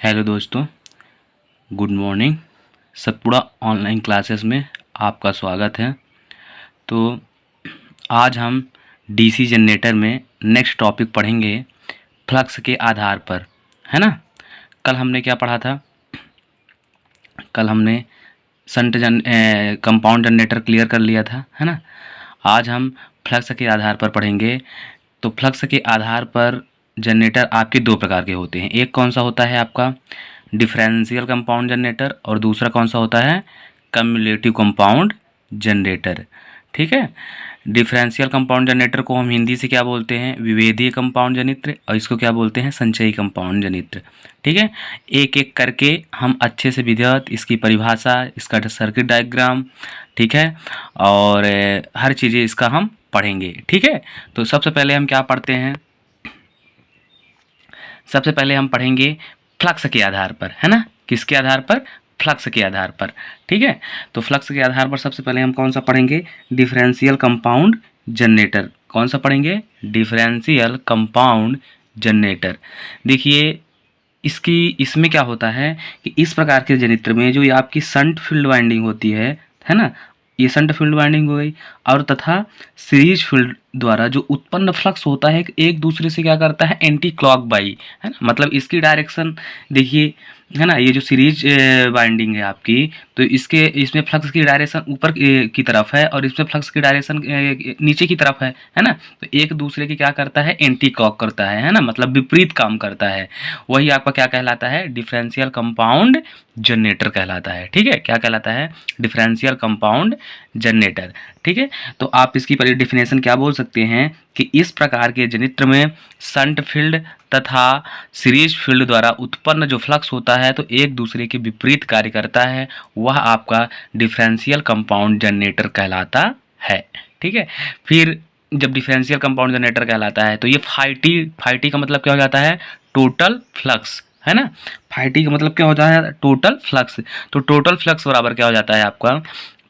Hello दोस्तों, good morning. Satpura online classes में आपका स्वागत है। तो आज हम डीसी जनरेटर में नेक्स्ट टॉपिक पढ़ेंगे फ्लक्स के आधार पर, है ना। कल हमने क्या पढ़ा था? कल हमने कंपाउंड जनरेटर क्लियर कर लिया था, है ना। आज हम फ्लक्स के आधार पर पढ़ेंगे। तो फ्लक्स के आधार पर जनरेटर आपके दो प्रकार के होते हैं। एक कौन सा होता है आपका डिफरेंशियल कंपाउंड जनरेटर, और दूसरा कौन सा होता है कम्युलेटिव कंपाउंड जनरेटर। ठीक है। डिफरेंशियल कंपाउंड जनरेटर को हम हिंदी से क्या बोलते हैं? विभेदीय कंपाउंड जनित्र, और इसको क्या बोलते हैं? संचयी कंपाउंड जनित्र। ठीक है। एक एक करके हम अच्छे से विधिवत इसकी परिभाषा, इसका सर्किट डायग्राम, ठीक है, और हर चीज़ें इसका हम पढ़ेंगे। ठीक है। तो सबसे पहले हम क्या पढ़ते हैं? सबसे पहले हम पढ़ेंगे फ्लक्स के आधार पर, है ना। किसके आधार पर? फ्लक्स के आधार पर। ठीक है। तो फ्लक्स के आधार पर सबसे पहले हम कौन सा पढ़ेंगे? Differential compound generator. कौन सा पढ़ेंगे? Differential compound generator. देखिए इसमें क्या होता है कि इस प्रकार के जनित्र में जो ये आपकी शंट फील्ड वाइंडिंग होती है ना, ये शंट फील्ड वाइंडिंग हो गई, और तथा सीरीज फील्ड द्वारा जो उत्पन्न फ्लक्स होता है एक दूसरे से क्या करता है? एंटी क्लॉक बाई, है ना। मतलब इसकी डायरेक्शन देखिए, है ना। ये जो सीरीज वाइंडिंग है आपकी, तो इसमें फ्लक्स की डायरेक्शन ऊपर की तरफ है, और इसमें फ्लक्स की डायरेक्शन नीचे की तरफ है ना। तो एक दूसरे की क्या करता है? एंटी क्लॉक करता है ना, मतलब विपरीत काम करता है। वही आपका क्या कहलाता है? डिफरेंशियल कंपाउंड जनरेटर कहलाता है। ठीक है। क्या कहलाता है? Differential compound generator. ठीक है। तो आप इसकी डेफिनेशन क्या बोल सकते हैं कि इस प्रकार के जनित्र में शंट फील्ड तथा सीरीज फील्ड द्वारा उत्पन्न जो फ्लक्स होता है तो एक दूसरे के विपरीत कार्य करता है, वह आपका डिफरेंशियल कंपाउंड जनरेटर कहलाता है। ठीक है। फिर जब डिफरेंशियल कंपाउंड जनरेटर कहलाता है तो ये फाइटी का मतलब क्या हो जाता है? टोटल फ्लक्स, है ना। फाइटी का मतलब क्या होता है? Total flux. तो टोटल फ्लक्स बराबर क्या हो जाता है आपका?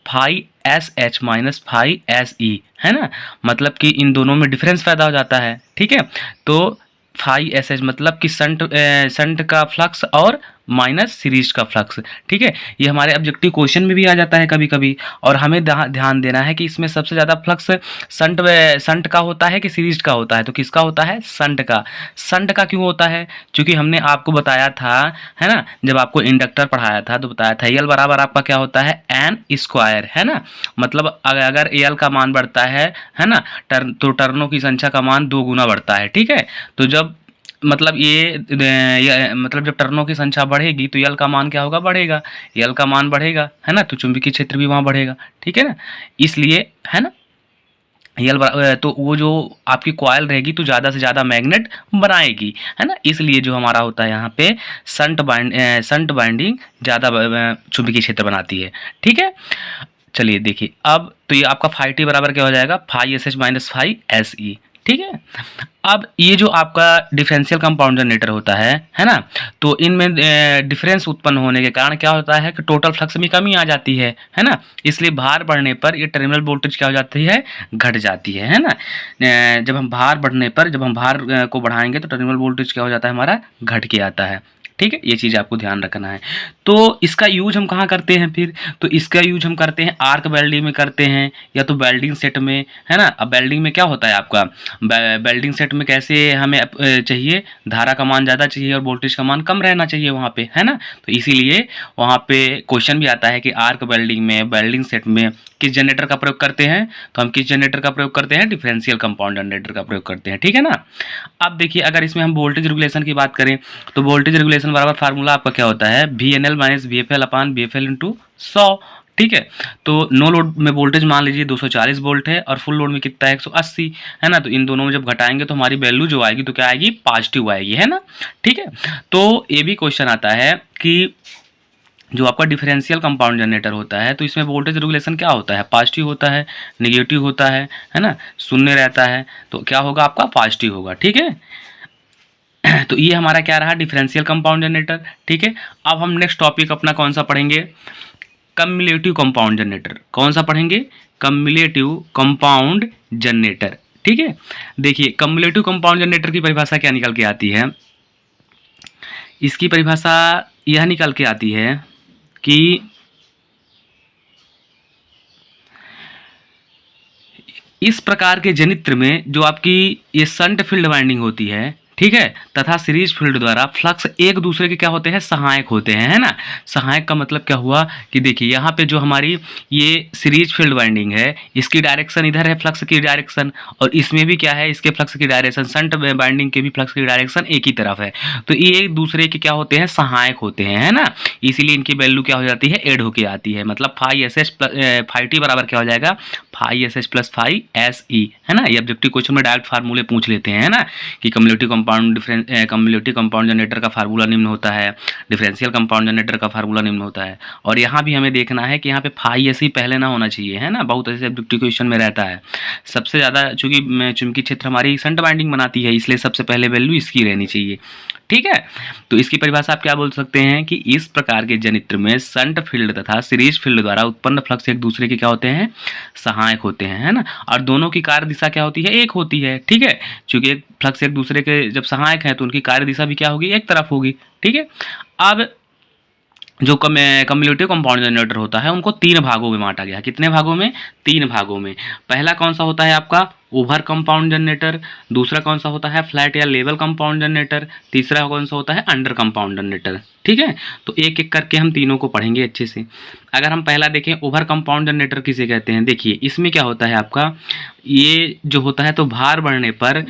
Phi S H minus phi S E, है ना। मतलब कि इन दोनों में डिफरेंस पैदा हो जाता है। ठीक है। तो फाई एस एच मतलब कि संट का फ्लक्स और माइनस सीरीज का फ्लक्स। ठीक है। ये हमारे ऑब्जेक्टिव क्वेश्चन में भी आ जाता है कभी कभी, और हमें ध्यान देना है कि इसमें सबसे ज़्यादा फ्लक्स संट का होता है कि सीरीज का होता है? तो किसका होता है? संट का। संट का क्यों होता है? क्योंकि हमने आपको बताया था, है ना, जब आपको इंडक्टर पढ़ाया था तो बताया था एल बराबर आपका क्या होता है? एन स्क्वायर, है ना। मतलब अगर एल का मान बढ़ता है ना, तो टर्नों की संख्या का मान 2 गुना बढ़ता है। ठीक है। तो जब मतलब मतलब जब टर्नों की संख्या बढ़ेगी तो यल का मान क्या होगा? बढ़ेगा। यल का मान बढ़ेगा, है ना, तो चुंबकीय क्षेत्र भी वहाँ बढ़ेगा। ठीक है ना। इसलिए, है ना, तो वो जो आपकी कॉयल रहेगी तो ज़्यादा से ज़्यादा मैग्नेट बनाएगी, है ना। इसलिए जो हमारा होता है यहाँ पे संट बाइंडिंग ज़्यादा चुंबकीय क्षेत्र बनाती है। ठीक है। चलिए देखिए, अब तो ये आपका फाई टी बराबर क्या हो जाएगा? Phi S H minus phi S E. ठीक है। अब ये जो आपका डिफरेंशियल कंपाउंड जनरेटर होता है ना, तो इनमें डिफरेंस उत्पन्न होने के कारण क्या होता है कि टोटल फ्लक्स में कमी आ जाती है ना। इसलिए भार बढ़ने पर ये टर्मिनल वोल्टेज क्या हो जाती है? घट जाती है ना। जब हम भार बढ़ने पर, जब हम भार को बढ़ाएंगे तो टर्मिनल वोल्टेज क्या हो जाता है? हमारा घट के आता है। ठीक है। ये चीज़ आपको ध्यान रखना है। तो इसका यूज हम कहाँ करते हैं फिर? तो इसका यूज हम करते हैं आर्क वेल्डिंग में करते हैं, या तो वेल्डिंग सेट में, है ना। अब वेल्डिंग में क्या होता है आपका? वेल्डिंग सेट में कैसे हमें चाहिए? धारा का मान ज़्यादा चाहिए और वोल्टेज का मान कम रहना चाहिए वहाँ पे, है ना। तो इसीलिए वहाँ पे क्वेश्चन भी आता है कि आर्क वेल्डिंग में, वेल्डिंग सेट में किस जनरेटर का प्रयोग करते हैं? तो हम किस जनरेटर का प्रयोग करते हैं? डिफरेंशियल कंपाउंड जनरेटर का प्रयोग करते हैं। ठीक है ना। अब देखिए, अगर इसमें हम वोल्टेज रेगुलेशन की बात करें तो वोल्टेज रेगुलेशन बराबर फार्मूला आपका क्या होता है? V N L minus V F L upon V F L into 100। ठीक है। तो नो लोड में वोल्टेज मान लीजिए 240 वोल्ट है, और फुल लोड में कितना है? 180, है ना। तो इन दोनों में जब घटाएंगे तो हमारी वैल्यू जो आएगी तो क्या आएगी? पॉजिटिव आएगी, है ना। ठीक है। तो ये भी क्वेश्चन आता है कि जो आपका डिफरेंशियल कंपाउंड जनरेटर होता है तो इसमें वोल्टेज रेगुलेशन क्या होता है? पॉजिटिव होता है, नेगेटिव होता है ना, शून्य रहता है। तो क्या होगा आपका? पॉजिटिव होगा। ठीक है। तो ये हमारा क्या रहा? Differential compound generator. ठीक है। अब हम नेक्स्ट टॉपिक अपना कौन सा पढ़ेंगे? Cumulative compound generator. कौन सा पढ़ेंगे? Cumulative compound generator. ठीक है। देखिए, कम्युलेटिव कंपाउंड जनरेटर की परिभाषा क्या निकल के आती है इसकी परिभाषा यह निकल के आती है कि इस प्रकार के जनित्र में जो आपकी ये शंट फील्ड वाइंडिंग होती है, ठीक है, तथा सीरीज फील्ड द्वारा फ्लक्स एक दूसरे के क्या होते हैं, सहायक होते हैं, है ना। सहायक का मतलब क्या हुआ कि देखिए यहाँ पे जो हमारी ये सीरीज फील्ड वाइंडिंग है, इसकी डायरेक्शन इधर है, फ्लक्स की डायरेक्शन, और इसमें भी क्या है, इसके फ्लक्स की डायरेक्शन, शंट वाइंडिंग के भी फ्लक्स की डायरेक्शन एक ही तरफ है। तो ये एक दूसरे के क्या होते हैं, सहायक होते हैं, है ना। इसीलिए इनकी वैल्यू क्या हो जाती है, एड होके आती है। मतलब phi S H phi T बराबर क्या हो जाएगा, phi S H plus phi S E, है ना। ये ऑब्जेक्टिव क्वेश्चन में डायरेक्ट फार्मूले पूछ लेते हैं, है ना, कि कम्युलेटिव कंपाउंड जनरेटर का फार्मूला निम्न होता है, डिफरेंशियल कंपाउंड जनरेटर का फार्मूला निम्न होता है। और यहाँ भी हमें देखना है कि यहाँ पे फाई एस ई पहले ना होना चाहिए, है ना। बहुत ऐसे ऑब्जेक्टिव क्वेश्चन में रहता है। सबसे ज़्यादा चूंकि चुंबकीय क्षेत्र हमारी शंट वाइंडिंग बनाती है, इसलिए सबसे पहले वैल्यू इसकी रहनी चाहिए, ठीक है। तो इसकी परिभाषा आप क्या बोल सकते हैं कि इस प्रकार के जनित्र में शंट फील्ड तथा सीरीज फील्ड द्वारा उत्पन्न फ्लक्स एक दूसरे के क्या होते हैं, सहायक होते हैं, है ना। और दोनों की कार्य दिशा क्या होती है, एक होती है, ठीक है। क्योंकि एक फ्लक्स एक दूसरे के जब सहायक है तो उनकी कार्य दिशा भी क्या होगी, एक तरफ होगी, ठीक है। अब जो कम्युलेटिव कंपाउंड जनरेटर होता है उनको तीन भागों में बांटा गया है। कितने भागों में, तीन भागों में। पहला कौन सा होता है आपका, ओवर कंपाउंड जनरेटर। दूसरा कौन सा होता है, फ्लैट या लेवल कंपाउंड जनरेटर। तीसरा कौन सा होता है, अंडर कंपाउंड जनरेटर, ठीक है। तो एक एक करके हम तीनों को पढ़ेंगे अच्छे से। अगर हम पहला देखें, ओवर कंपाउंड जनरेटर किसे कहते हैं, देखिए इसमें क्या होता है आपका, ये जो होता है तो भार बढ़ने पर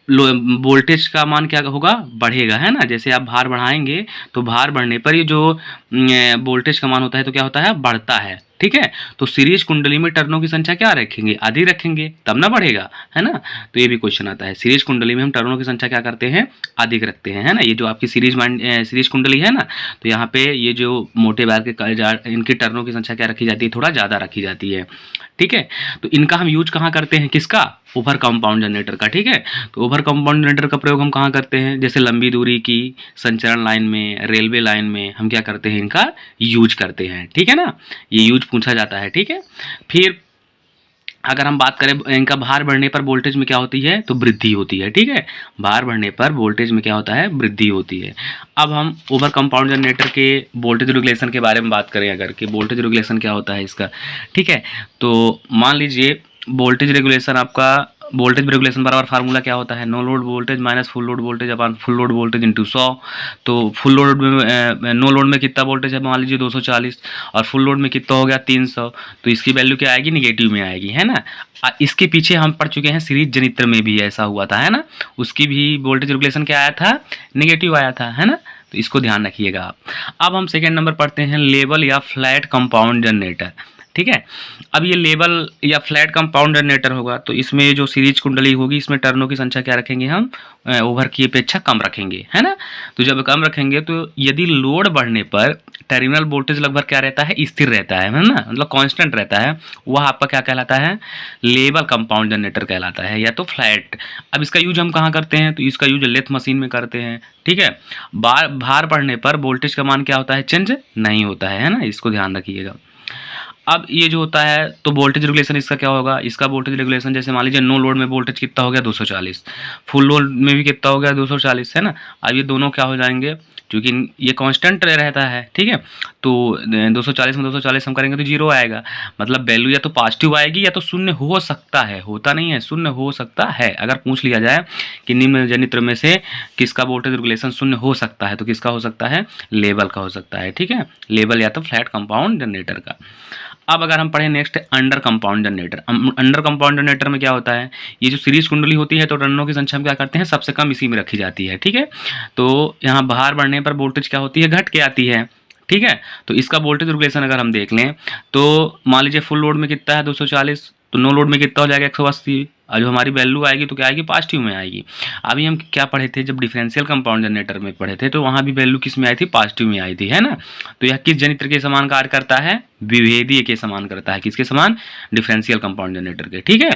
वोल्टेज का मान क्या होगा, बढ़ेगा, है ना। जैसे आप भार बढ़ाएंगे तो भार बढ़ने पर ये जो वोल्टेज का मान होता है तो क्या होता है, बढ़ता है, ठीक है। तो सीरीज कुंडली में टर्नों की संख्या क्या रखेंगे, अधिक रखेंगे, तब ना बढ़ेगा, है ना। तो ये भी क्वेश्चन आता है, सीरीज कुंडली में हम टर्नों की संख्या क्या करते हैं, अधिक रखते हैं, है ना। ये जो आपकी सीरीज कुंडली है ना, तो यहाँ पे ये जो मोटे वायर के इनकी टर्नों की संख्या क्या रखी जाती है, थोड़ा ज़्यादा रखी जाती है, ठीक है। तो इनका हम यूज कहाँ करते हैं, किसका, ओवर कंपाउंड जनरेटर का, ठीक है। तो ओवर कंपाउंड जनरेटर का प्रयोग हम कहाँ करते हैं, जैसे लंबी दूरी की संचरण लाइन में, रेलवे लाइन में हम क्या करते हैं, इनका यूज करते हैं, ठीक है ना। ये यूज पूछा जाता है, ठीक है। फिर अगर हम बात करें इनका भार बढ़ने पर वोल्टेज में क्या होती है, तो वृद्धि होती है, ठीक है। भार बढ़ने पर वोल्टेज में क्या होता है, वृद्धि होती है। अब हम ओवर कंपाउंड जनरेटर के वोल्टेज रेगुलेशन के बारे में बात करें अगर, कि वोल्टेज रेगुलेशन क्या होता है इसका, ठीक है। तो मान लीजिए वोल्टेज रेगुलेशन आपका, वोल्टेज रेगुलेशन बराबर फार्मूला क्या होता है, no load voltage minus full load voltage upon full load voltage into 100। तो फुल लोड में नो लोड में कितना वोल्टेज है, मान लीजिए 240, और फुल लोड में कितना हो गया 300। तो इसकी वैल्यू क्या आएगी, निगेटिव में आएगी, है ना। इसके पीछे हम पढ़ चुके हैं सीरीज जनित्र में भी ऐसा हुआ था, है ना। उसकी भी वोल्टेज रेगुलेशन क्या आया था, निगेटिव आया था, है ना। तो इसको ध्यान रखिएगा आप। अब हम सेकेंड नंबर पढ़ते हैं, लेवल या फ्लैट कंपाउंड जनरेटर, ठीक है। अब ये लेवल या फ्लैट कंपाउंड जनरेटर होगा तो इसमें जो सीरीज कुंडली होगी इसमें टर्नों की संख्या क्या रखेंगे हम, ओवर की अपेक्षा कम रखेंगे, है ना। तो जब कम रखेंगे तो यदि लोड बढ़ने पर टर्मिनल वोल्टेज लगभग क्या रहता है, स्थिर रहता है ना, मतलब कांस्टेंट रहता है, वह आपका क्या कहलाता है, लेवल कंपाउंड जनरेटर कहलाता है, या तो फ्लैट। अब इसका यूज हम कहाँ करते हैं, तो इसका यूज लेथ मशीन में करते हैं, ठीक है। भार बढ़ने पर वोल्टेज का मान क्या होता है, चेंज नहीं होता है ना, इसको ध्यान रखिएगा। अब ये जो होता है तो वोल्टेज रेगुलेशन इसका क्या होगा, इसका वोल्टेज रेगुलेशन जैसे मान लीजिए नो लोड में वोल्टेज कितना हो गया 240, फुल लोड में भी कितना हो गया 240, है ना। अब ये दोनों क्या हो जाएंगे, क्योंकि ये कांस्टेंट रहता है, ठीक है। तो 240 में 240 हम करेंगे तो जीरो आएगा, मतलब वैल्यू या तो पॉजिटिव आएगी या तो शून्य हो सकता है, होता नहीं है, शून्य हो सकता है। अगर पूछ लिया जाए कि निम्न जनित्र में से किसका वोल्टेज रेगुलेशन शून्य हो सकता है, तो किसका हो सकता है, लेवल का हो सकता है, ठीक है। लेवल या तो फ्लैट कंपाउंड जनरेटर का। अब अगर हम पढ़ें next under compound generator. Under compound generator में क्या होता है, ये जो सीरीज कुंडली होती है तो टर्नों की संख्या हम क्या करते हैं, सबसे कम इसी में रखी जाती है, ठीक है। तो यहाँ भार बढ़ने पर वोल्टेज क्या होती है, घट के आती है, ठीक है। तो इसका वोल्टेज रेगुलेशन अगर हम देख लें तो मान लीजिए फुल लोड में कितना है 240, तो नो लोड में कितना हो जाएगा 180, और जो हमारी वैल्यू आएगी तो क्या आएगी, पॉजिटिव में आएगी। अभी हम क्या पढ़े थे, जब डिफरेंशियल कंपाउंड जनरेटर में पढ़े थे तो वहाँ भी वैल्यू किस में आई थी, पॉजिटिव में आई थी, है ना। तो यह किस जनित्र के समान कार्य करता है, विभेदीय के समान करता है, किसके समान, डिफरेंशियल कंपाउंड जनरेटर के, ठीक है।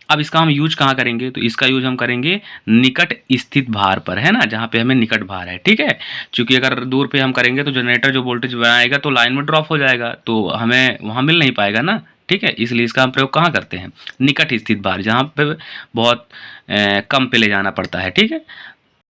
अब इसका हम यूज कहाँ करेंगे, तो इसका यूज हम करेंगे निकट स्थित भार पर, है ना, जहाँ पे हमें निकट भार है, ठीक है। क्योंकि अगर दूर पे हम करेंगे तो जनरेटर जो वोल्टेज बनाएगा तो लाइन में ड्रॉप हो जाएगा, तो हमें वहाँ मिल नहीं पाएगा ना, ठीक है। इसलिए इसका हम प्रयोग कहाँ करते हैं, निकट स्थित भार, जहाँ पे बहुत कम पे ले जाना पड़ता है, ठीक है।